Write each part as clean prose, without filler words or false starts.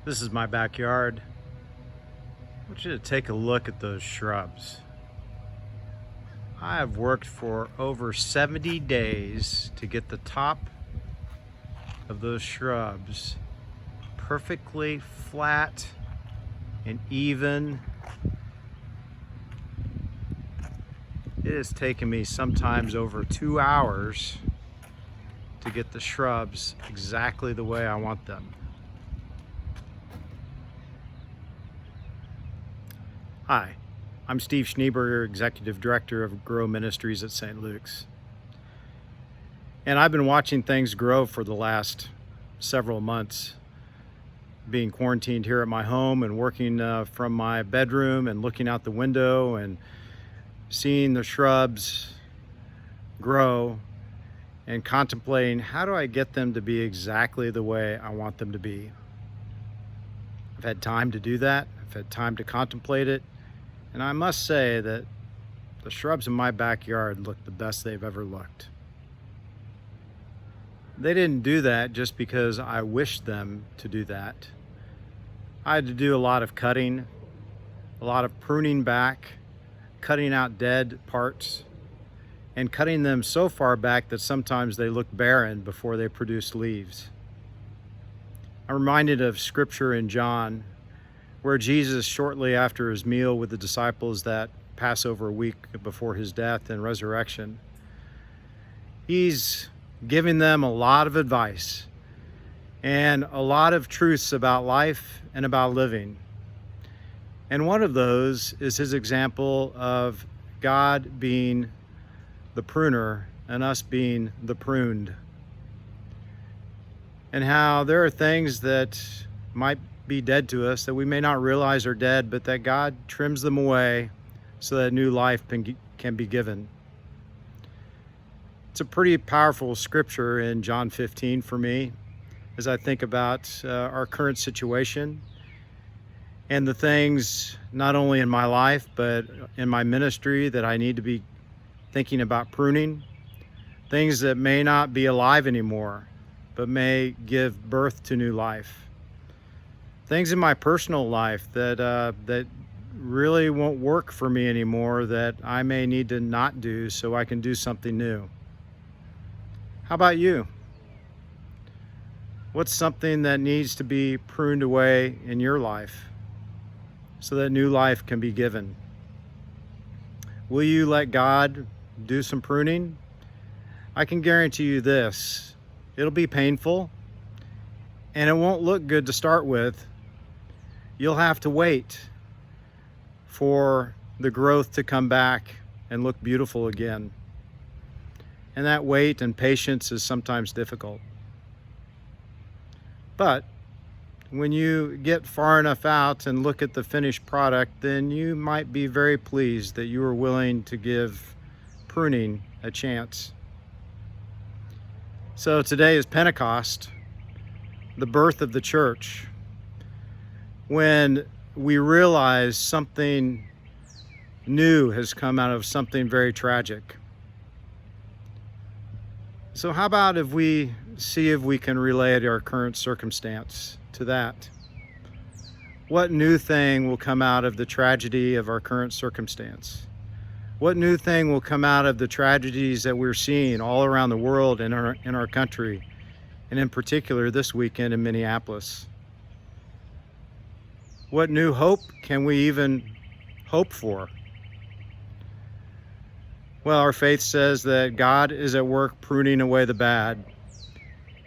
This is my backyard. I want you to take a look at those shrubs. I have worked for over 70 days to get the top of those shrubs perfectly flat and even. It has taken me sometimes over 2 hours to get the shrubs exactly the way I want them. Hi, I'm Steve Schneeberger, Executive Director of Grow Ministries at St. Luke's. And I've been watching things grow for the last several months, being quarantined here at my home and working from my bedroom and looking out the window and seeing the shrubs grow and contemplating, how do I get them to be exactly the way I want them to be? I've had time to do that. I've had time to contemplate it. And I must say that the shrubs in my backyard look the best they've ever looked. They didn't do that just because I wished them to do that. I had to do a lot of cutting, a lot of pruning back, cutting out dead parts, and cutting them so far back that sometimes they look barren before they produce leaves. I'm reminded of scripture in John, where Jesus, shortly after his meal with the disciples that Passover week before his death and resurrection, he's giving them a lot of advice and a lot of truths about life and about living. And one of those is his example of God being the pruner and us being the pruned. And how there are things that might be dead to us that we may not realize are dead, but that God trims them away so that new life can be given. It's a pretty powerful scripture in John 15 for me as I think about our current situation and the things not only in my life but in my ministry that I need to be thinking about pruning, things that may not be alive anymore but may give birth to new life. Things in my personal life that really won't work for me anymore that I may need to not do so I can do something new. How about you? What's something that needs to be pruned away in your life so that new life can be given? Will you let God do some pruning? I can guarantee you this, it'll be painful and it won't look good to start with. You'll have to wait for the growth to come back and look beautiful again. And that wait and patience is sometimes difficult. But when you get far enough out and look at the finished product, then you might be very pleased that you were willing to give pruning a chance. So today is Pentecost, the birth of the church, when we realize something new has come out of something very tragic. So how about if we see if we can relate our current circumstance to that? What new thing will come out of the tragedy of our current circumstance? What new thing will come out of the tragedies that we're seeing all around the world and in our country, and in particular this weekend in Minneapolis? What new hope can we even hope for? Well, our faith says that God is at work pruning away the bad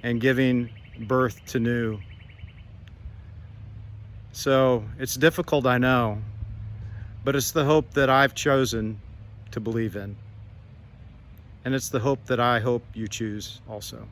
and giving birth to new. So it's difficult, I know, but it's the hope that I've chosen to believe in. And it's the hope that I hope you choose also.